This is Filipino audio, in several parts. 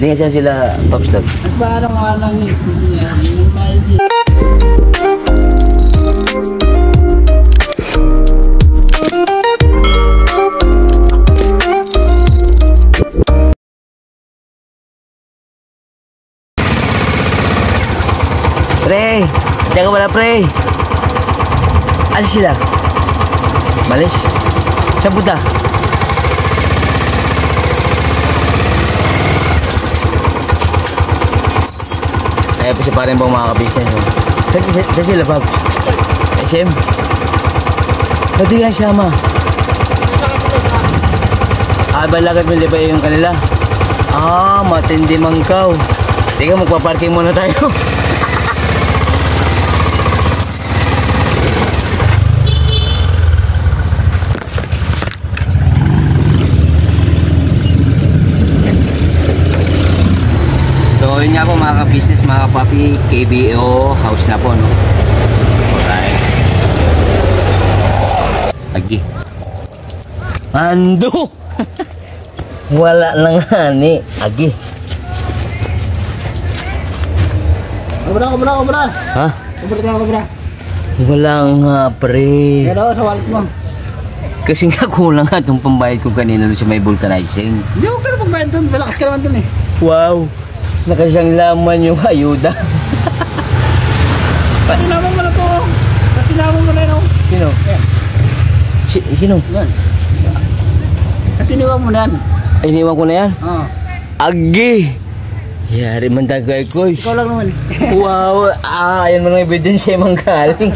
Hindi nga siya sila Pops Dog. Nagbarang-warang yan. Pre! Diyan ka wala, pre! Ano sila? Malis? Saan punta? Kaya po siya pa rin pong mga ka-business. Saan sila, Pops? SM? Pwede nga sama. Balagat mo ba yung kanila? Matindi mangkaw. Teka, magpaparking muna tayo. So yun nga po mga ka-business, mga ka-papi, KBO house na po, no? Alright. Agi. Ando! Wala lang hani. Agi. Kubra. Ha? Kubra. Wala nga, pre. Pero sa wallet mo. Kasi nga kulang nga itong pambayad ko kanina doon sa may vulcanizing. Hindi ko ka na pagbayad doon. Malakas ka naman doon eh. Wow! Nakasyang laman yung ayuda. Sinama mo na to. Sinama mo na yun. Sino? Sino? Yan. At iniwan mo na yan. Iniwan ko na yan? Oo. Agi! Yari man tagay ko. Ikaw lang naman. Wow! Ayan mo ng ebidensya yung manggaling.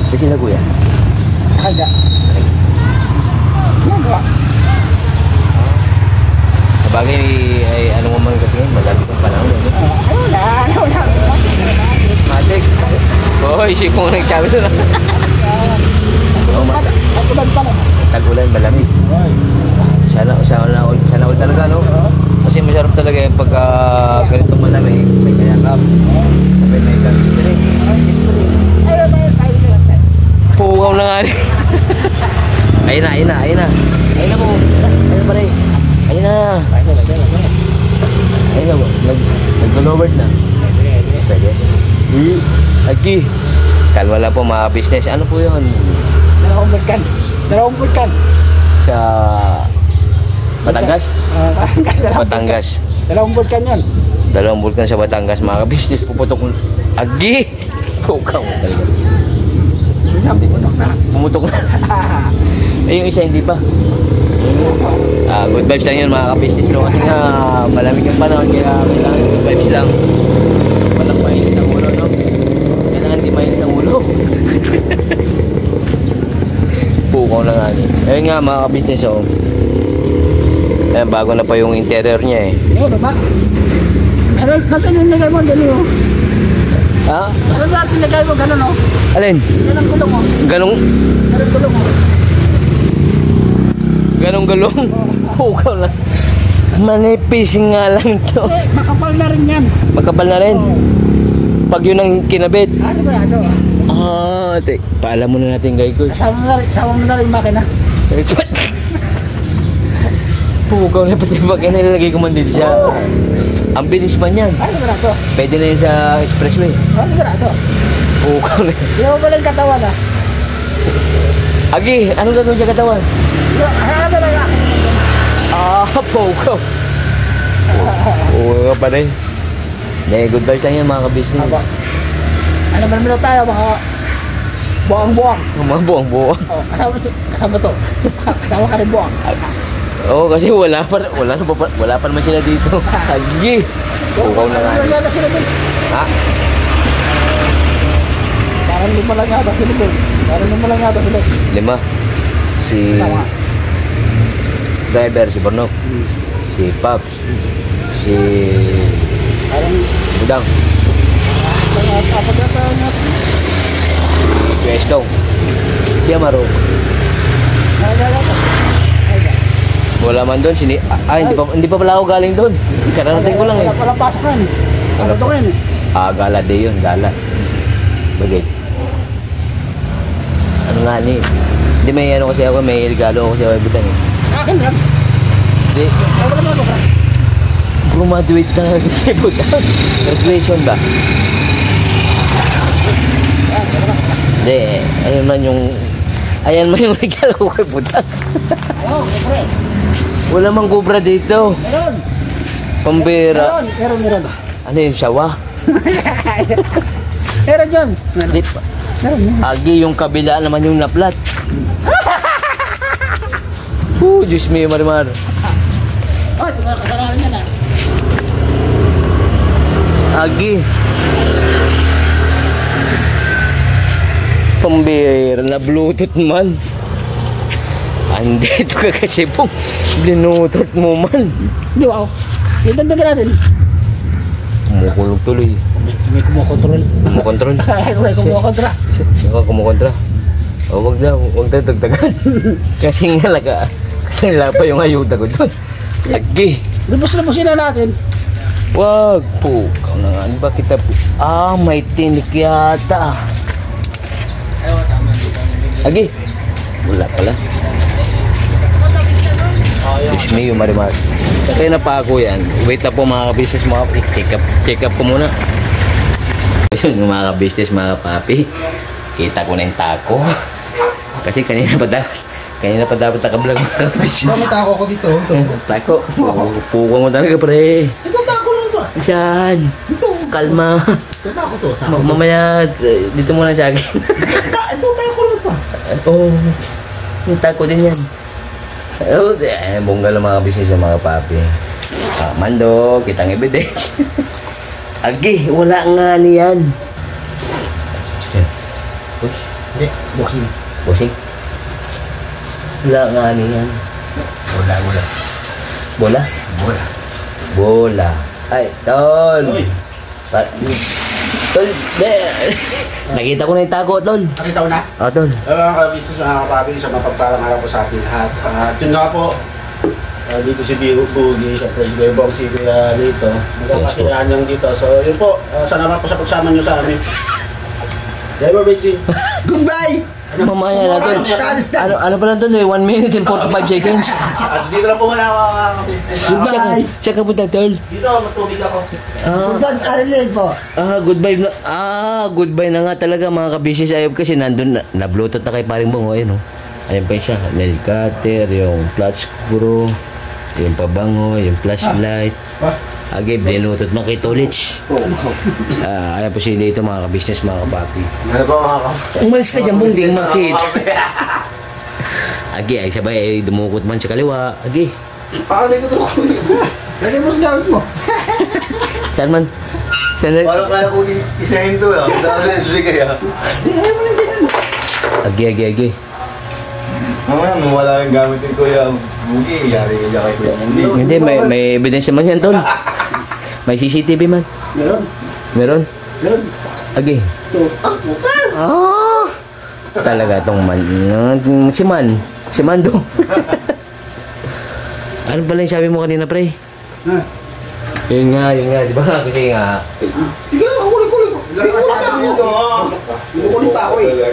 Kasi sila kuya? Aga. Nagawa. Sabagay ay ano mo man kasi yun, malami kong panahon. Wala. Matik. Hoy, si kung nagsabi doon. Tagulan pa naman. Tagulan, malamig. Sana all talaga, no? Kasi masarap talaga yung pagka ganito malamig, may kayakap. Sabi may ganito rin. Ayun. Pugaw na nga rin. Ayun na mo. Ayun pala eh. Ayun na. Ayun na. Nag-lowered na. Pwede. Lagi. Kalwala po mga business. Ano po yun? Dalawang vulkan. Sa Batangas? Batangas. Dalawang vulkan yun. Dalawang vulkan sa Batangas. Mga business. Puputok. Agi. Pugaw talaga. Pumutok na. Yung isa hindi pa. Good vibes lang yun mga ka-business no? Kasi nga malamig yung panahon kaya kailangan good vibes lang. Walang mainit ang ulo, no? Kailangan di mainit ang ulo. Pukaw na nga ayun nga mga ka-business oh. Ayan, bago na pa yung interior niya eh. Oo, diba? Meron natin nilagay mo gano'n oh. Ha? Meron natin nilagay mo gano'n oh. Alin? Yan ang gulong oh. Galong? Meron gulong oh. Galong? Pukaw na. Manipis nga lang to. Makapal na rin yan. Magkapal na rin? Pag yun ang kinabit? Sigurado ah. Paalam muna natin guys. Sama mo na rin makina. Pukaw na pati makina nilalagay ko man dito siya. Ang bilis pa niyan. Sigurado. Pwede na yun sa expressway. Sigurado. Pukaw na. Hindi mo pala yung katawan ah. Agi, anong gagawin sa katawan? Ano lang ah. Pukaw. Pukaw pa rin. Good vibes lang yan mga ka-business. Ano ba naman tayo mga buwang-buwang. Mga buwang-buwang. Kasama to. Kasama ka rin buwang. Oo, kasi wala pa naman sila dito. Agi. Pukaw na nga. Wala sila dun. Ha? Parang lima lang yata sila dun. 5. Si driver, si Bornok. Si Pops. Si Budang. Si Estong. Si Amaro. Wala man doon. Hindi pa pala ako galing doon. Kararating ko lang eh. Wala pasok yan. Ano to yan eh? Gala day yun. Gala. Bagay. Ano nga ni? Hindi may ano kasi ako. May regalo ako kasi ako. Budang eh. Akin yan. Hindi. Wala ba ito? Graduate na sa Cebu. Graduation ba? Hindi, ayan man yung regalo ko kay Budang. Ayaw, pre. Wala mang gubra dito. Meron. Pambira. Meron. Ano yung sawa? Meron yun. Di pa. Meron. Agi yung kabila naman yung naplat. Diyos me, Marimar. Oh, ito kasalanan yan ah. Agi. Pambira na Bluetooth man. Hindi ito kakasipong. Bluetooth mo man. Hindi ako. Itagdagan natin. Kumukulog tuloy. May kumukontrol. Kumukontrol. May kumukontra. Saka kumukontra. O wag daw dagdagan. Kasi nga pa yung ayuda ko doon. Lagi. Lubos-lubosin na natin. Wag po. Ikaw na nga. Ano ba kita po? May tinik yata. Lagi. Wala pala. Diyos me, yung Marimar. Kaya na pa ako yan. Wait na po mga ka-business, check up ko muna. Yun mga ka-business, mga papi. Kita ko na yung tako. Kasi kanina pa dapat nakablog mga ka-business. May tako ko dito. Tako. Pukang mo talaga pre. Ito tako lang to. Yan. Kalma. Ito tako to. Mamaya dito muna sa akin. Ito tako lang to. Oo. Yung tako din yan. Bongga lang mga business ng mga papi. Mando, kitang evidence. Agi, wala nga niyan. Push. Hindi, boxing. Bossing. Wala nga niyan. Bola? Bola. Ay, Tol. Tol, nakita ko na yung tago, Tol. Nakita ko na? Tol. Mga ka-business, mga kapapin, sa mapagpalang araw po sa ating lahat. At yun nga po, dito si Bugi, siyempre si Kuya Bong, si Kuya Lito. Magkakasilahan niyang dito. So yun po, salamat po sa pagsama niyo sa amin. Driver Betsy. Goodbye! Mamaya na, Tol. Ano pa lang, Tol? 1 minute and 45 seconds. At dito lang po wala mga ka-business. Siya ka punta, Tol. Dito, matubig ako. Goodbye, Aralil po. Goodbye na. Goodbye na nga talaga mga ka-business. Ayaw kasi nandun na Bluetooth na kay paring Bongo. Ayun, oh. Ayun pa yun siya. Nail cutter, yung flat screw, yung pabango, yung flashlight. Agi, Bluetooth mo kay Tolich. Ayan po sila ito mga ka-business, mga kapapi. Ano ba mga Umalis ka dyan, Bong, di ang makit. Agi, ay sabay, ay dumukot man sa kaliwa. Agi. Dito to. Lagyan mo sa gamit mo. Saan man? Parang kaya ko isahin to ah. Dami, sige ah. Agi. Mamaya, wala yung gamit ni Kuya Bugi. Yari ka kay Kuya Andy. Hindi, may evidence naman yan, Tol. May CCTV man. Meron? Agi. Ito. Talaga tong si Mando. Ano pala yung sabi mo kanina, pre? Yun nga, di ba? Kasi nga, Sige lang, kukulit ko. Kukulit pa ako eh.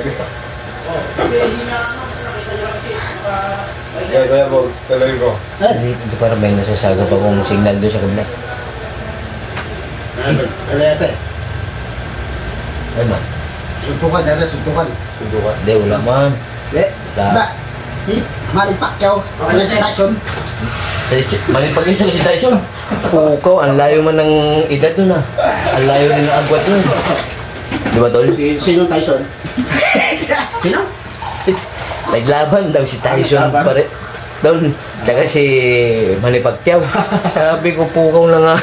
Kuya Bogs, talaga ko. hindi parang may nasasaga pa kung signal doon sa kabila. Ano yata eh? Ano ba? Suntukan. Hindi, wala man. Ba? Si Manny Pacquiao. Ano sa station? Malipag yun si Tyson. Pukaw, ang layo man ng edad nun ah. Ang layo rin ng agwat nun. Di ba, Tol? Sino Tyson? Sino? Naglaban daw si Tyson pare. Tol, tsaka si Manny Pacquiao. Sabi ko, pukaw na nga.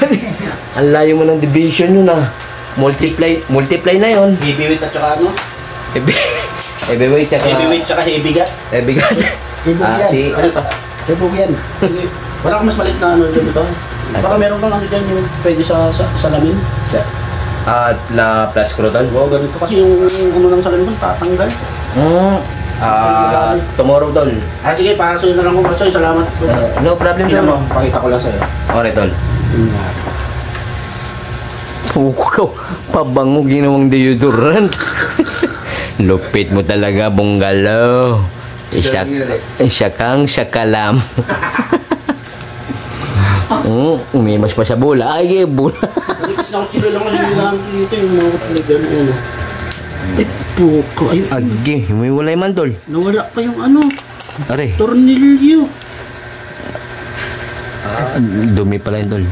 Ang layo mo ng division yun ah. Multiply na yun. Heavyweight at saka ano? Heavyweight tsaka... Heavyweight tsaka heavygat. Heavyweight. Si... Ano to? Tibog yan. Wala kang mas malit na ano dito. Baka meron kang ano dyan yung pwede sa salamin. Na plus screw, Tol? Oo, ganito. Kasi yung ano ng salamin doon, tatanggal. Tomorrow, Tol. Sige, pasunod na lang ko. Sorry, salamat. No problem, Tingnan Tol. mo, pakita ko lang sa'yo. Okay, Tol. Pukaw, pabango ginawang deodorant. Lupit mo talaga, Bonggalo. Isa kang sakalam. Umimas pa sa bola. Ay, bola. Kasi ako sila lang kasi nilagamit dito yung mga talagang ano. Puko, ay, Agi, humiwalay man, tol. nawala pa yung ano, Are, tornilyo. dumi pala yun, tol.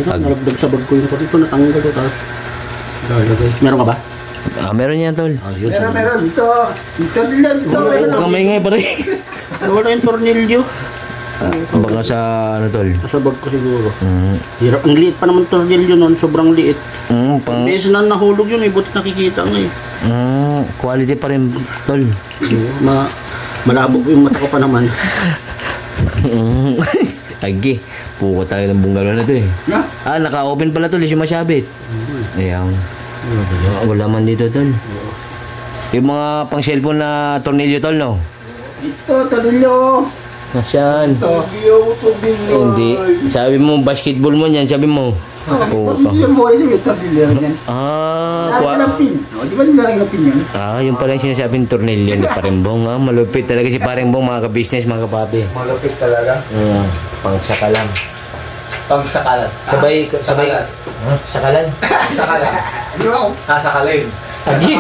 Ito, naragdag sa bag ko yung ito, natanggal ko, tapos lalagay. Meron ka ba? Meron yan, tol. Yun, Meron. Ito lang. Ito meron. Huwag kang maingay, pare. nawala yung tornilyo. Baka sa, ano, tol. Sa bag ko siguro. Mm, Hirap, ang liit pa naman tornilyo noon, sobrang liit. pang, Beses na nahulog yun, buti nakikita nga eh. quality pa rin, tol. Malabo yung mata ko pa naman. Agi, puko talaga ng bungalo na to eh. Naka-open pala, tol, yung masyabit. Ayan. Wala man dito, tol. Yung mga pang cellphone na tornilyo, tol, no? Ito, tornilyo. Nasaan? Tornilyo. Hindi. Sabi mo, basketball mo niyan, sabi mo. Tornilyo mo. Yung tornilyo yan. Nalagyan ng pin. Di ba nalagyan ng pin yan? Yung pala yung sinasabing tornilyo ni Parembong. Malupit talaga si Parembong, mga ka-business, mga kapapi. Malapit talaga. Pangsakalan. Pangsakalan. Sabay. Sakalan. Sakalan? Sakalan. Sasakalin. Agi!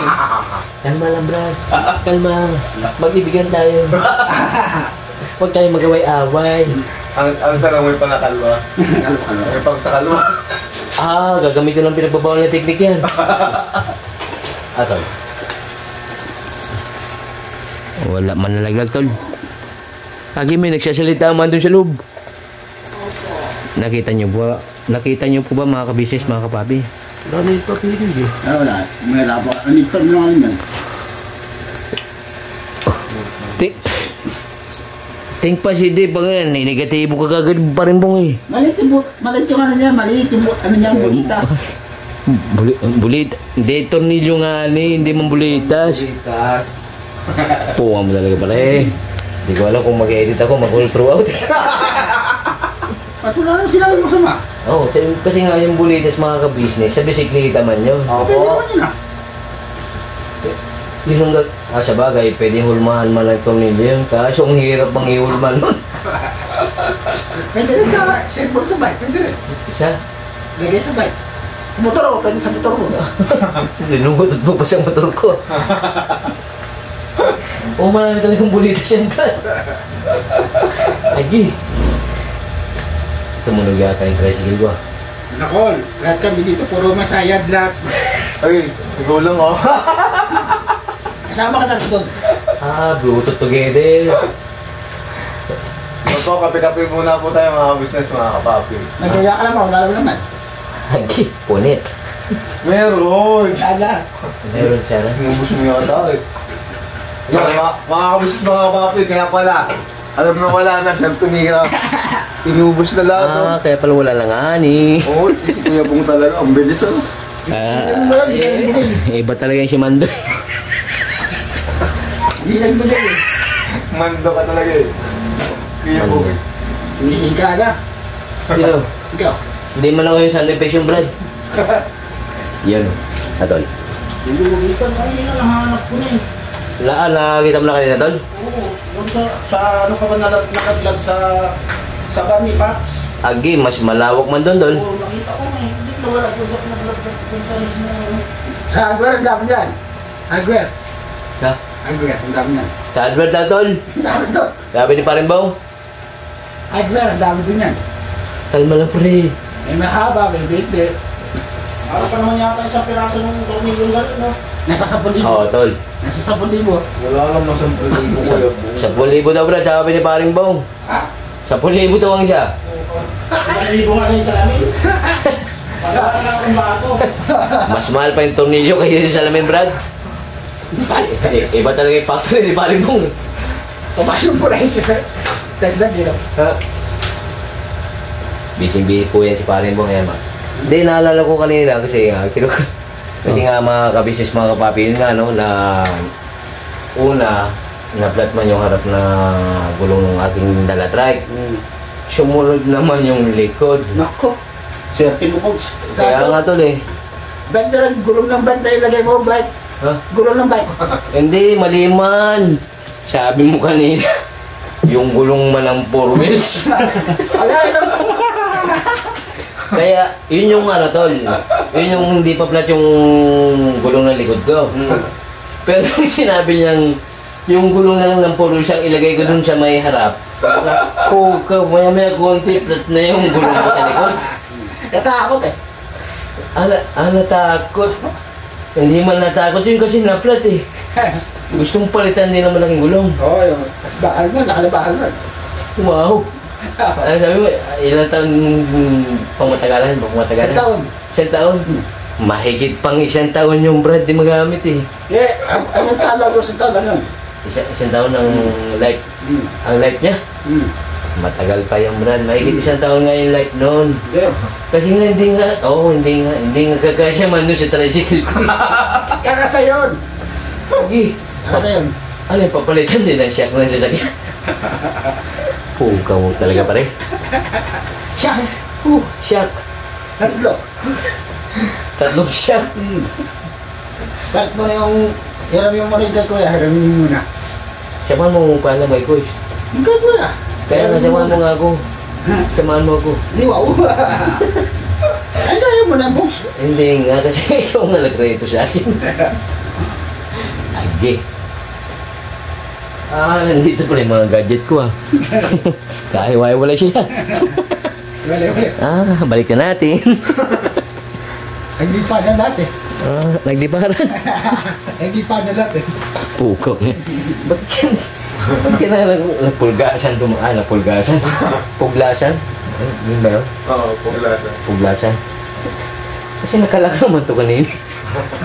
Kalma lang, Brad. Kalma. Mag-ibigan tayo. Huwag tayo magaway-away. Ang tanong may pangakalwa. May pangsakalwa. Gagamitin ng pinagbabawal na teknik yan. Tol. Wala man nalaglag, tol. Agi, may nagsasalita man doon sa loob. Nakita niyo po ba mga ka-business, mga kapapi? Dami pa pinigil eh. Wala. May labo. Anito mo lang yan. Think pa si Dave, negatibo ka kagad Parembong eh. Maliit yung ano niya. Maliit yung ano niya. Bulitas. Bulit. Hindi, tornilyo nga hindi man bulitas. Bulitas. Puwa mo talaga pare. Hindi ko alam kung mag-edit ako, mag-all throughout. At wala naman sila yung masama. Kasi nga yung bulitas mga ka-business, sa bisikleta man yun. Pwede naman yun ah. Yun ang sa bagay, pwede hulmahan man ang tornilyo yun. Kaso ang hirap bang ihulman nun. Pwede rin sa cellphone sa bike. Pwede rin. Isa? Lagay sa bike. Motor ako. Pwede sa motor mo. Linungutot mo pa sa motor ko. Marami talagang bulitas yan, Brad. Lagi. Tumunog yata yung tricycle ko. Nakol, lahat kami dito puro masayad lahat. Ay, ikaw lang oh. Kasama ka na doon. Bluetooth together. So, kape-kape muna po tayo mga business, mga kapapi. Nagaya ka naman, wala naman. Lagi, punit. Meron! Lala. Meron siya na. Inubos mo yata eh. Mga business, mga kapapi, kaya pala. Alam na wala na siyang tumira. Inubos na lahat. Kaya pala wala lang ani. Oo, si Kuya Bong talaga. Ang bilis oh. Iba talaga yung si Mando. Hindi lang bagay eh. Mando ka talaga eh. Kuya Bong eh. Hinihiga na. Sino? Ikaw. Hindi man ako yung sound effects yung Brad. Yan. Tol. Hindi mo dito, kanina nahanap ko na eh. Nakita mo na kanina, Tol? Oo, yung sa ano ka ba nakadlag sa bar ni Paps? Agi, mas malawak man doon, Tol. Oo, nakita ko na eh. Hindi ko wala doon sa naglag sa mismo. Sa Agwer, ang dami yan. Agwer. Ha? Agwer, ang dami yan. Sa Albert na, Tol? Ang dami doon. Sabi ni Parembong? Agwer, ang dami doon yan. Kalma lang, pre. May mahaba, may bigli. Ano pa naman yata isang piraso ng tornilyo gano'n, no? Nasa 10,000. Oo, Tol. Nasa 10,000. Wala lang masampalin ko Kuya Bong. 10,000 daw, Brad. Sabi ni Parembong. Ha? 10,000 daw ang siya. Hindi ko nga na yung salamin. Wala ka na akong bago. Mas mahal pa yung tornilyo kaysa sa salamin, Brad. Iba talaga yung factory ni Parembong. Pumasok po na yun. Tagdag yun. Ha? Busy po yan si Parembong. Hindi, naalala ko kanina kasi nga mga kabisnes, mga kapapi, yun nga, no, na una, na-flat man yung harap na gulong ng aking dala-trike. Sumunod naman yung likod. Nako. Swerte mo, Pogs. Kaya nga, Tol, eh. Bike na lang, gulong ng bike na ilagay mo, bike. Ha? Gulong ng bike. Hindi, mali man. Sabi mo kanina, yung gulong man ng 4 wheels. Wala, Kaya, yun yung ano, tol. Yun yung hindi pa flat yung gulong ng likod ko. Pero yung sinabi niyang, yung gulong na lang ng puro siyang ilagay ko dun sa may harap. Maya-maya konti, flat na yung gulong ko sa likod. Natakot eh. Natakot. Hindi man natakot yun kasi na-flat eh. Gustong palitan din ng malaking gulong. Oo, yung bakal mo, nakalabakal mo. Wow. Ano sabi mo, ilang taon pangmatagalan? Isang taon. Isang taon? Mahigit pang isang taon yung Brad di magamit eh. Anong tala mo sa taon ano? Isang taon ang life. Ang life niya? Matagal pa yung Brad. Mahigit isang taon nga yung life noon. Kasi nga hindi nga kakasya man doon sa tricycle ko. Kakasa yun! Lagi. Kakasa yun. Ano yung papalitan din ang shock ng sasakyan? Puka mo talaga pare. Siya! Shock. Tatlong shock. Bakit mo na hiramin mo rin kay kuya, hiramin mo muna. Samahan mo pala may kuya. Kay kuya. Kaya nga samahan mo nga ako. Samahan mo ako. Di wow. Ay, kaya mo na, boss. Hindi nga kasi ikaw nga nagreto sa akin. Agi. Nandito pala yung mga gadget ko Kahiwa-hiwalay sila. Wala. Balik na natin. Naglipasan natin. Nagdiparan. Naglipasan natin. Pukok niya. Ba't ka na napulgasan dumaan? Napulgasan? Puglasan? Yun ba yun? Oo, puglasan. Puglasan. Kasi nakalak naman ito kanina.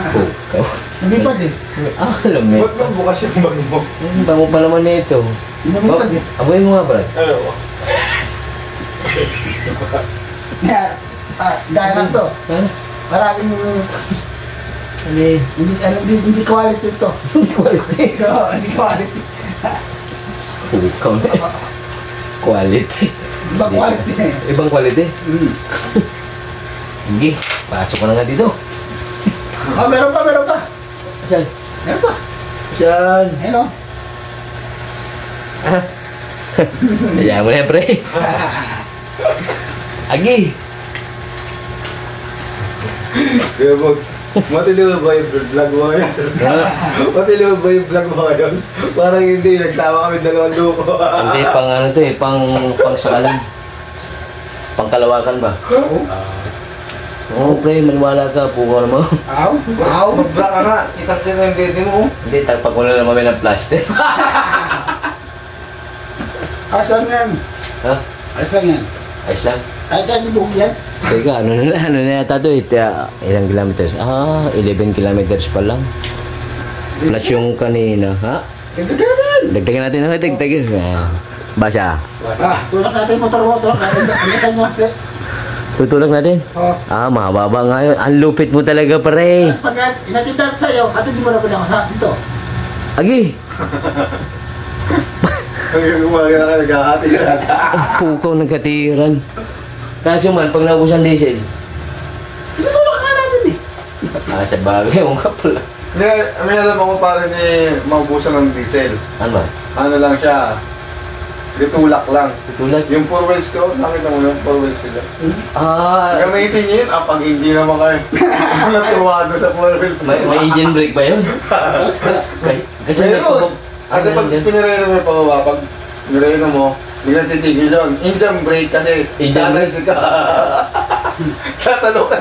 Pukaw. Lumipad eh. Alam mo. Ba't ba bukas yung bag mo? Bango pa naman na ito. Lumipad eh. Abuhin mo nga, Brad. Ayaw. Dahil lang to. Ha? Maraming hindi quality ito. Hindi quality. Oo, hindi quality. Pukaw na. Quality. Ibang quality. Ibang quality? Sige, pasok ko na nga dito. Meron pa. Saan? Meron pa. Saan? Ayun o. Hayaan mo na yan, pre. Agi. Kaya boss, matiliw ba yung vlog mo yan? Matiliw ba yung vlog mo yun? Parang hindi, nagsama kami dalawang luko. Hindi, pang ano to eh, pang sakalan. Pang kalawakan ba? Oo, pre, maniwala ka, pukaw naman. Wow. Mag-vlog ka nga, kitang kita yung dede mo. Hindi, talpag ko na lang kami ng plastic. Asan yan? Ha? Asan yan? Ayos lang. Kahit tayo bibukog yan. Teka, ano na yata to eh, ilang kilometers? 11 kilometers pa lang. Plus yung kanina, ha? Dagdagan natin. Dagdagan natin ang dagdagan. Basa. Tulak natin motor. Hanggang natin. Tutulog natin? Oo. Mahaba nga yun. Ang lupit mo talaga, pare. Pag inatid sa'yo, at hindi mo na pinako sa dito. Agi! Hanggang umaga na ka nag-ahati na. Ang pukaw nagkatiran. Kaso man, pag naubusan diesel, Tinutulak ka natin eh. sa bagay, yung nga pala. May alam ako parang maubusan ng diesel. Ano ba? Ano lang siya, ditulak lang. Tutulog? Yung 4 wheels ko, nakita mo yung 4 wheels ko dyan. Gamitin niyo yun, pag hindi naman kayo natuwado sa 4 wheels. May engine brake ba yun? Kasi Meron. Kasi pag pinireno mo yung pababa, pag pinireno mo, biglang titigil yun. Engine brake kasi Engine brake? tatalsik ka. Tatalo ka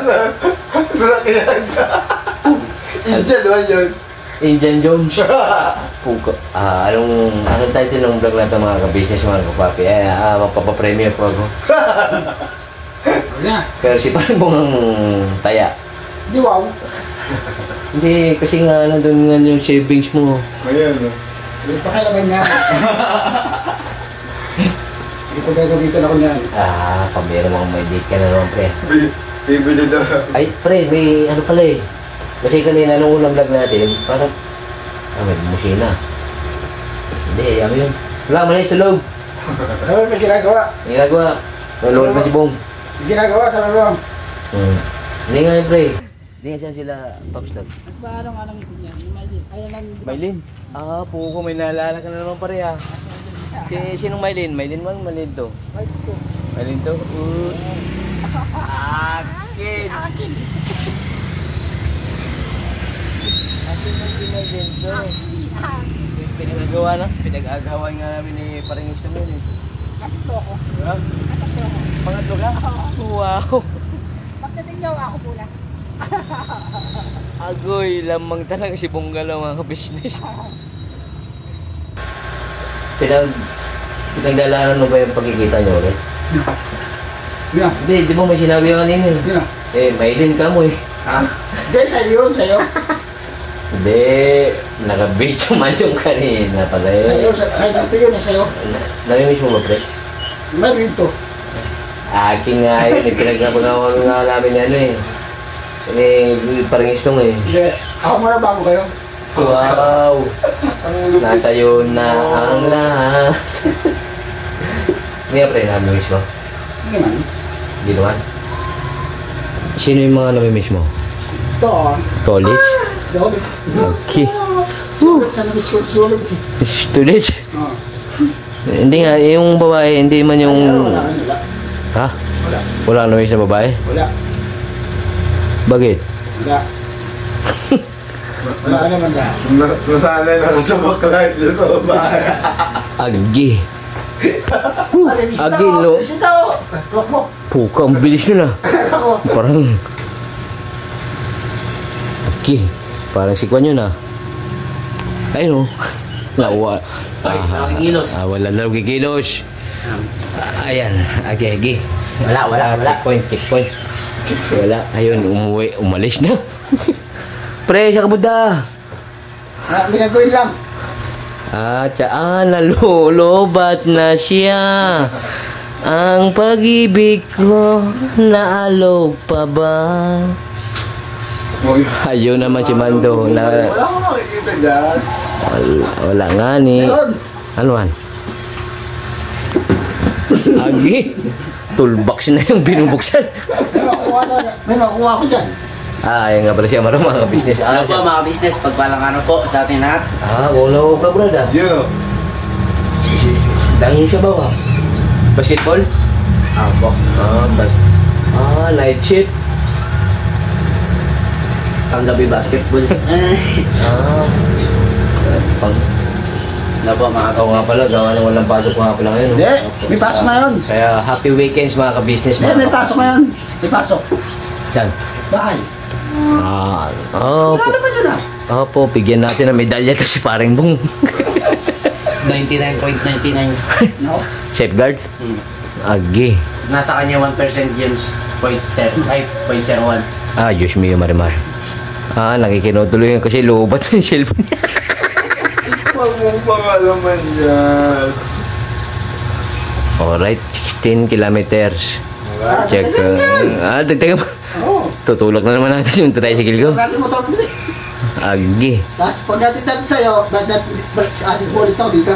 sa sakyan ka. Engine naman yun. Indian Jones. Puka. Anong title ng vlog natin mga ka-business, mga kapapi? Mapapapremyo po ako. Wala. Pero si Parang ang taya. Di wow. Hindi, kasi nga nandun nga yung savings mo. Ayan, no? Hindi pa kailangan niya. Hindi ko gagamitan ako niyan. Pambira mo may date ka na naman, pre. Bibili daw. Ay, pre, may ano pala eh. Kasi kanina nung unang vlog natin, parang, may musina. Hindi, ano yun? Wala, mali sa loob. Ano may ginagawa? May ginagawa. Nalunod pa si Bong. May ginagawa sa laro. Hindi nga yun, pre. Hindi nga siya sila, Pops Dog. Paano nga nang ito niya? Ayan lang. Maylin? Puko, may naalala ka na naman pare Sinong Maylin? Maylin man, Maylin to. Maylin to? pinagagawa na. Pinag-agawan nga namin ni Paringis naman eh. Kapito ako. Ha? Pangatlo ka? Wow. Pagdating daw ako pula. Agoy, lamang talaga si Bunggalo mga ka-business. Pinagdalanan mo ba yung pagkikita nyo ulit? Yeah. Hindi, di mo may sinabi ka kanina eh. Yeah. Eh, mailin ka mo eh. Ha? Hindi, sa'yo yun, sa'yo. Hindi, naka-video man yung kanina pala eh. Sa'yo, may ganito yun eh, sa'yo. Namimiss mo ba, pre? May ganito. Aking nga yun, eh, pinagkapagawa nga namin yan eh. Parang istong eh. Hindi, ako muna bago kayo. Wow! Nasa iyo na ang lahat. Hindi nga pre, namimiss mo? Hindi man. Hindi naman. Sino yung mga namimiss mo? Ito. College? Sulit. Okay. Sulit, sa nabis ko, sulit. Students? Oh. Hindi nga, yung babae, hindi man yung... Wala. Ha? Wala. Wala ka namimiss na babae? Wala. Bakit? Wala. Wala ka naman dahil. Nasanay na sa baklay dyan sa babae. Agi. Agi, lo. Bisita ko. Tuwak mo. Puka, ang bilis nyo na. Ako. Parang... Agi. Parang si Kwan yun ah. Ayun o. Lawa. nakikilos. Wala na nakikilos. Ayan. Agi. Wala. Checkpoint. Wala. Ayun, umuwi. Umalis na. Pre, siya kabuda. May gagawin lang. Nalulubat na siya. Ang pag-ibig ko, naalog pa ba? Ayun naman si Mando. Wala akong makikita dyan. Wala nga ni. Meron. Ano man? Agi. Toolbox na yung binubuksan. May makuha ko dyan. Ayan nga pala siya. Marang mga business. Ano po mga business, pagpalang ano po sa atin lahat. Wala ka bro da. Yun o. Dangin siya ba? Basketball? Po. Night shift. Panggabi basketball. Pang... Ano po mga Oo nga business. pala, gawa nang walang pasok nga pala ngayon. Hindi, may pasok na yun. Kaya happy weekends mga ka-business. Hindi, may pasok na yun. May pasok. Saan? Bahay. Wala naman yun ah. Opo, bigyan natin ng medalya to si Paring Bong. 99.99. No? Safeguard? Agi. Nasa kanya 1% James. 0.01. Diyos mio Marimar. Nakikinotuloy yun kasi lubat ng cellphone niya. Huwag mong pangalaman yan. Alright, 16 kilometers. Check. Dagdagan mo. Oo. Tutulak na naman natin yung tricycle ko. Pag natin motor ko dito. Agi. Pag natin sa'yo, balik sa ating po dito.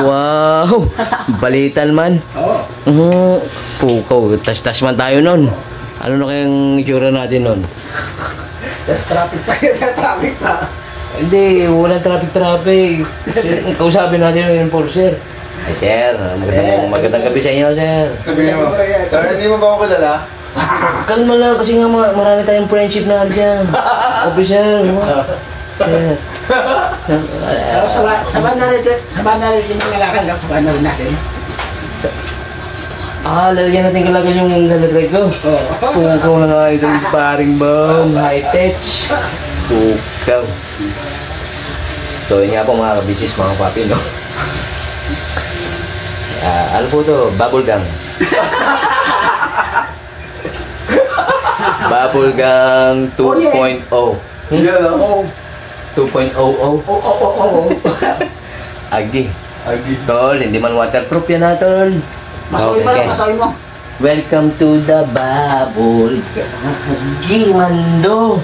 Wow! Balitan man. Oo. Pukaw, tas-tas man tayo nun. Ano na kayang itsura natin nun? Tapos traffic pa yun. Traffic pa. Hindi, walang traffic. Kausapin natin yung enforcer. Ay, sir, magandang gabi sa inyo, sir. Sabihin mo, sir, hindi mo ba ako kilala? Kalma lang kasi nga marami tayong friendship na dyan. Officer, sir. Sabahan na rin yung mga lakad. Sabahan na rin natin. Lalagyan natin kalagan yung naladrag ko. Pukaw na nga itong Paring Bong. High-tech. Pukaw. So, yun nga po mga kabisis, mga papi, no? Ano po to? Bubble gum. Bubble gum 2.0. Yan o. 2.00. Agi. Tol, hindi man waterproof yan na, tol. Masawin mo lang, masawin mo. Welcome to the bubble. Agi, Mando.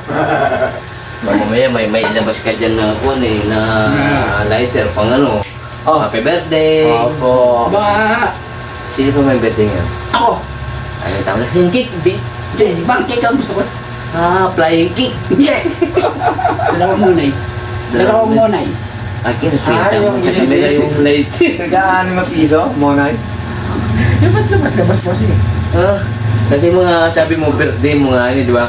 Mamaya may ilabas ka dyan na lighter pang ano. Happy birthday. Opo. Ba? Sino pa may birthday nga? Ako. Ano tawag na? Yung cake, B. Bang cake ang gusto ko. Fly cake. Dalawang munay. Akin, kita mo sa camera yung light. Nag-aano na piso, Monay? Labas po siya. Kasi mga sabi mo birthday mo nga di ba?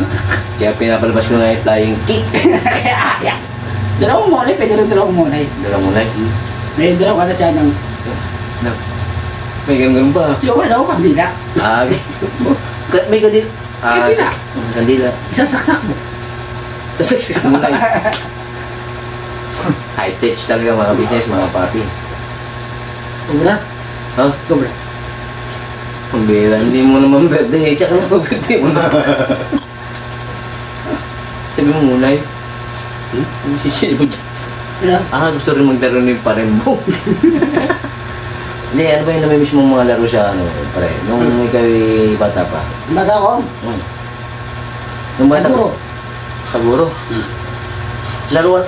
Kaya pinapalabas ko nga yung flying cake. Dalawang munay, pwede rin dalawang munay. Dala mo na. May dalawa na siya ng... May ganun ba? Yung ano, kandila. Ah, may kandila. Kandila. Kandila. Isasaksak mo. Tapos muna. High-tech talaga mga business, mga papi. Kubra? Ha? Kubra. Pambira, hindi mo naman birthday. Tsaka na birthday mo na. Sabi mo muna eh. Sisili mo dyan. Yeah. Gusto rin maglaro ng parembo. Hindi, ano ba yung namimiss mong mga laro sa ano, pare? Nung ikaw bata pa. Bata ko? Nung bata Taguro. Taguro? Laruan,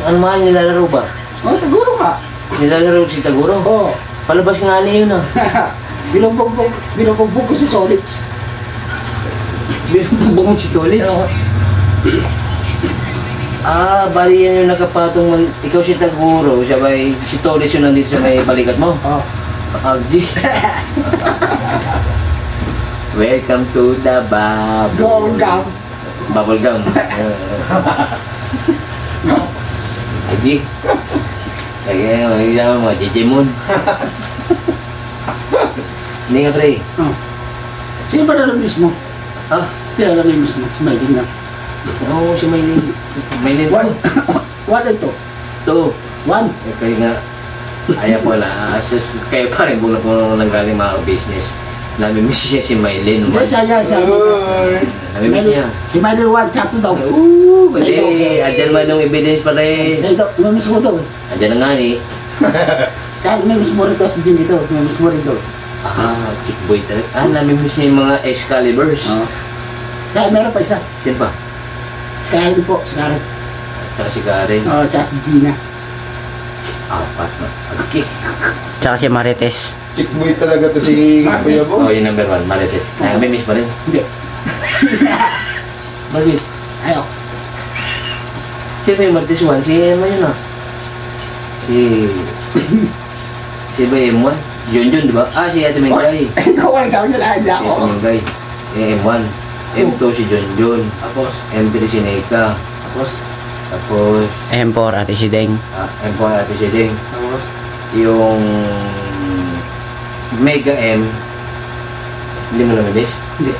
ano mga nilalaro ba? Oh, taguro ka. Nilalaro si Taguro? Oo. Palabas nga niya yun Binubugbog ko sa solids. Binubugbog mo si Tolits? Oo. Bali yan yung nakapatong ikaw si Taguro, sabay si Tolits yung nandito sa may balikat mo. Oo. Agdi. Welcome to the Bubble gum. Bubble gum. Agdi. Kaya magiging mo, Jejemon. Hindi nga pre. Sino ba nalamiss mo? Sino nalamiss mo? Si Maylin na. Oo, si Maylin. Maylin One. One ito. Two. One. Kaya nga, ayaw po na. Kaya pa rin bulat mo nang galing mga business. Namimiss siya si Maylin. Hindi, siya. Namimiss niya. Si Maylin one, chato daw. Hindi, andyan man yung evidence pa rin. Siya ito, namiss mo daw. Andyan na nga ni. Siya, namiss mo rin daw si Jim ito. Namiss mo rin daw. Chick boy talaga. Namimiss niya yung mga Excaliburs. Siya, meron pa isa. Yan pa. Scarlett po, Scarlett. Tsaka si Karen. Oo, tsaka si Gina. Apat na. Okay. Tsaka si Marites. Chick boy talaga to si Kuya Bo. Oh, yung number 1, Marites. Namimiss pa rin. Hindi. Marites. Ayaw. Sino yung Marites 1? Si Emma yun ah. Si ba M1? Junjun, di ba? Si Ate Mengay. Ikaw ang sabi niya, hindi Si Ate ako. Mengay. M1. M2 si Junjun. Tapos, M3 si Neika. tapos, Tapos, M4 at si Deng. M4 Ate Siding. tapos. Yung Mega M. Hindi mo namimiss? Hindi.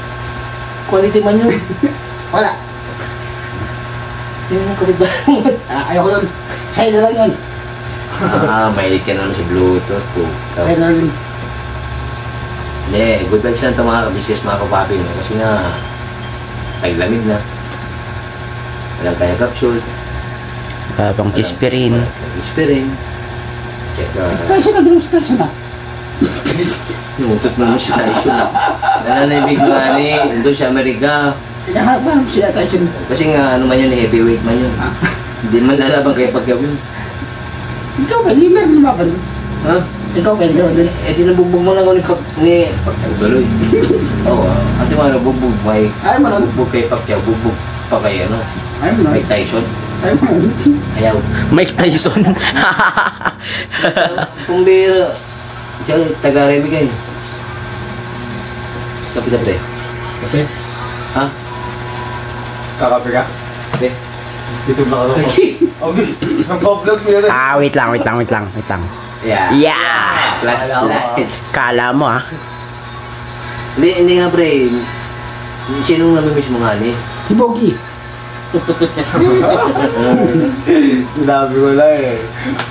Quality man yun. Wala. Yung kapitbahay mo. Ayoko nun. Sa'yo na lang yun. Mahilig ka naman sa Bluetooth. Sa'yo na lang yun. Hindi, good vibes lang ito mga business mga kapapi. Kasi nga, taglamig na. Walang kaya capsule. Kapang kispirin. Kispirin. Check Station na, din station na. Nutot mo naman si Tyson. Nananibig nga ni, doon sa Amerika. Hinahanap ba naman sila Tyson? Kasi nga, ano man yun, heavyweight man yun. Hindi man lalaban kayo pagkawin. Ikaw ba? Hindi na lumaban. Ha? Ikaw ba? Ikaw ba? Tinubugbog mo lang ako ni Pagkawin. Oo, ate mo, nabugbog. May Ayaw mo nun. bugbog kay Pacquiao, bugbog pa kay ano, Ayaw mo nun. Mike Tyson. Ayaw mo nun. Ayaw. Mike Tyson. Kumbira. Siya, taga-rebigay. Kapita pre. Kape? Ha? Kakape ka? Kape? Dito ba ka naman? Okay, nag-vlog mo yun. Wait lang. Yeah. Yeah! Flashlight. Kala mo Hindi nga pre. Sinong namimiss mo nga ni? Si Bogi. Sinabi ko lang eh.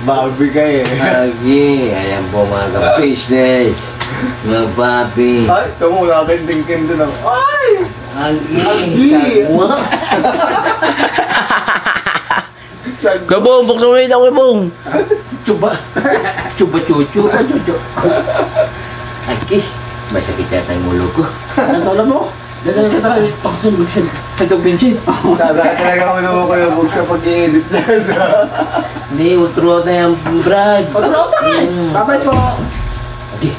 Barbie ka eh. Lagi. Ayan po mga ka-business. Mga papi. Ay, ito mo, nakakinding-kind din ako. Ay! Agi. Kagwa. Kabong, buksan mo yun ako, Kabong. Chuba. Chuba chuchu. Agi. Masakit yata yung ulo ko. Ano alam mo? Dadala ka tayo. Paksun Bigsen. Ito, Vincent. Sasakit talaga ako naman ko yung book sa pag-i-edit yan. Hindi, ultra na yan, Brad. Patro ka eh. Babay po. Agi.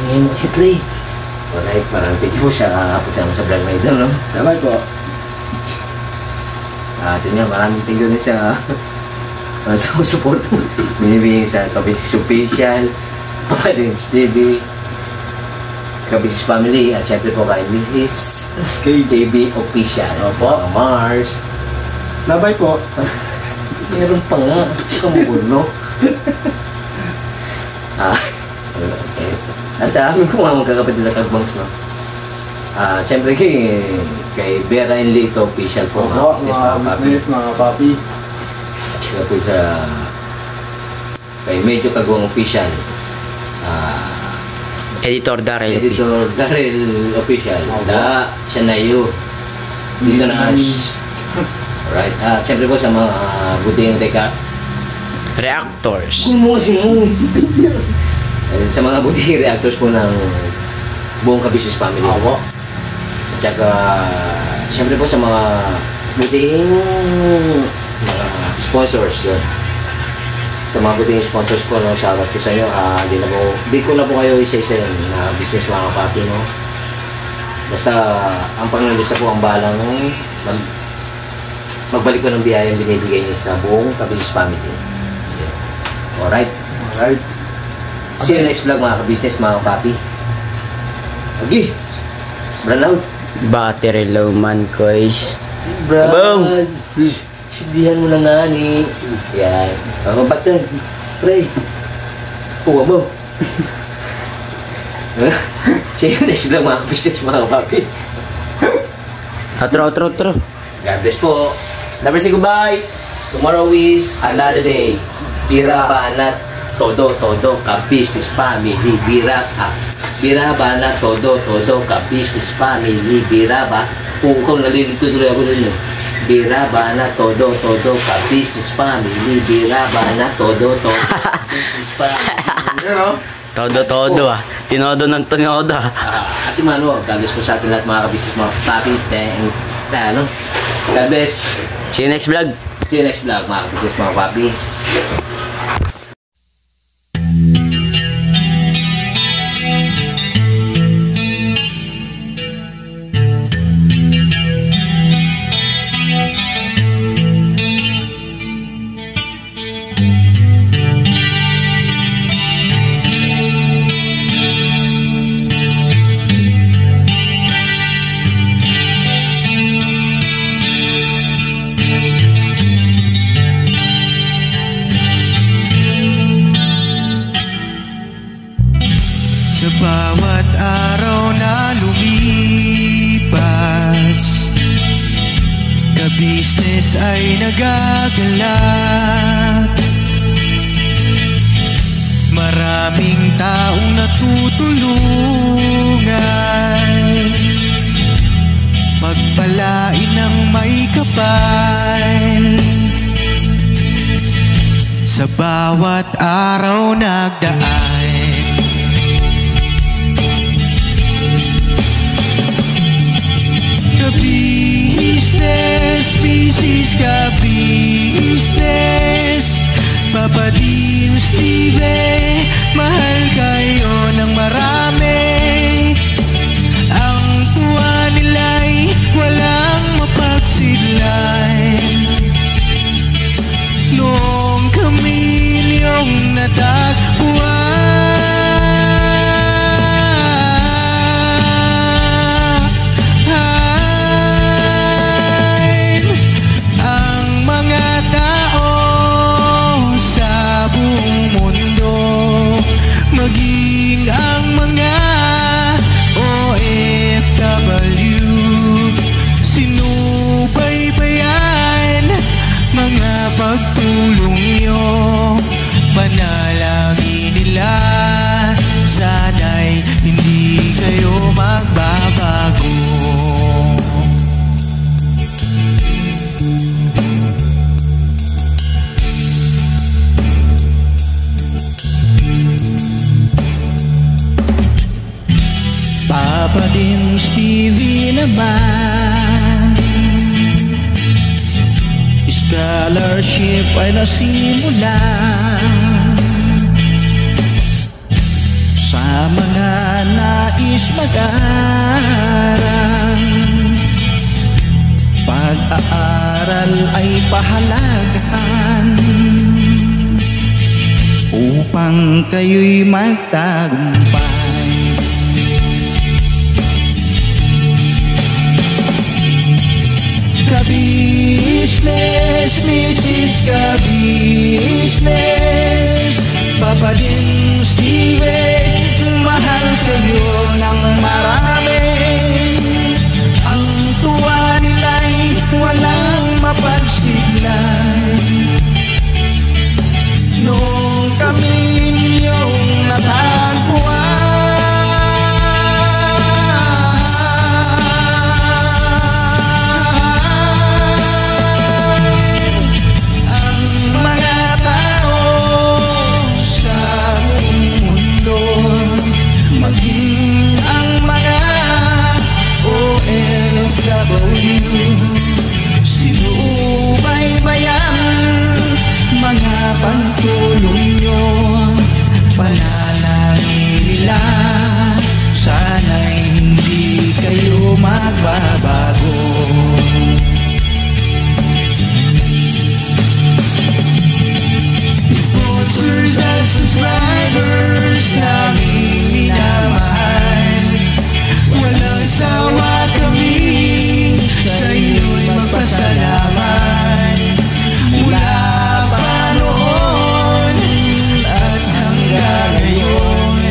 Ngayon mo kasi, pre. Alright, parang pwede mo siya kakapusama sa vlog na ito, no? Babay po. Ito nga, maraming tingin din sa sa support mo. Binibigyan sa Kabisis Official, Papadins TV, Kabisis Family, at syempre po kay Mrs. KJB Official. Opo. Mars. Babay po. Meron pa nga. Kamulo. At sa amin ko mga magkakapatid na kagbangs, no? Siyempre kay Vera and Lito, official po, mga business, mga papi. business, mga papi. At saka po sa kay Medyo Kagwang official. Editor Daryl. Editor Daryl official. Siya na yun. Dito na Alright. Siyempre po sa mga buting Reactors. sa mga buting reactors po ng buong Kabisnes family. At saka siyempre po sa mga buting mga sponsors yun. Sa mga buting sponsors po, no, shoutout ko sa inyo. Di ko na po kayo isa-isa yun na business mga papi, no? Basta ang Panginoon Diyos na po ang balang magbalik ko ng biyayang binibigay niyo sa buong Kabisnes family. Alright? Alright. See you next vlog mga kabisnes, mga papi. Okay. Brad, Battery low man, guys. Brad. Sindihan mo na nga ni. Yan. Mga battery. Pre. Kuha mo. See you next vlog mga kabisnes, mga papi. Outro. God bless po. Never say goodbye. Tomorrow is another day. Bira banat todo ka business family. Bira banat todo ka business family. Bira ba? Kung nalilito tuloy ako dun eh. Bira banat todo ka business family. Bira banat todo ka business family. Yan, no? Todo ah. Tinodo ng tinodo ah. Ate Mano, God bless po sa atin lahat mga kabisnes, mga papi. Thanks. God bless. See you next vlog. See you next vlog mga kabisnes, mga papi. Sa bawat araw na lumipas, kabisnes ay nagagalak. Maraming taong natutulungan, pagpalain ng may kapal. Sa bawat araw nagdaan, ka-business, Papa Dean, Steve, mahal kayo ng marami. Ang tuwa nila'y walang mapagsidlan. Noong kami niyong natagpuan, maging ang mga OFW, sinubaybayan mga pagtulong nyo, panalangin nila, sana'y hindi kayo magbabago. Papa Dean, Stevie naman, scholarship ay nasimula sa mga nais mag-aral. Pag-aaral ay pahalagahan upang kayo'y magtagumpay. Kabisnes Mrs. ka business, Papa din Steven, mahal kayo ng marami. Ang tuwa nila'y walang mapagsiglay. Noong kami ninyong natagpuan, ang mga tao sa buong mundo, maging ang mga OFW, sinubaybayan mga pagtulong nyo, panalangin nila, sana'y hindi kayo magbabago. Sponsors at subscribers namin minamahal, walang sawa kami sa inyo'y magpasalamat. Mula pa noon at hanggang ngayon,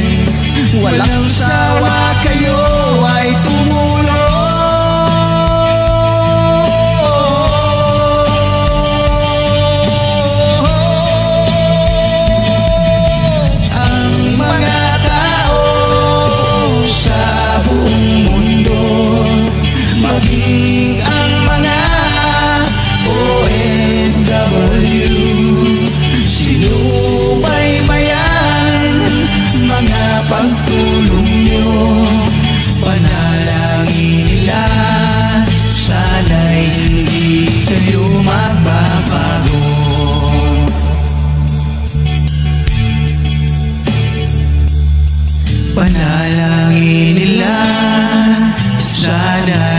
walang sawa kayo ay tumulong. Ang mga tao sa buong mundo, maging ang mga OFW, sinubaybayan mga pagtulong nyo, panalangin nila, sana'y hindi kayo magbabago. Panalangin nila, sana'y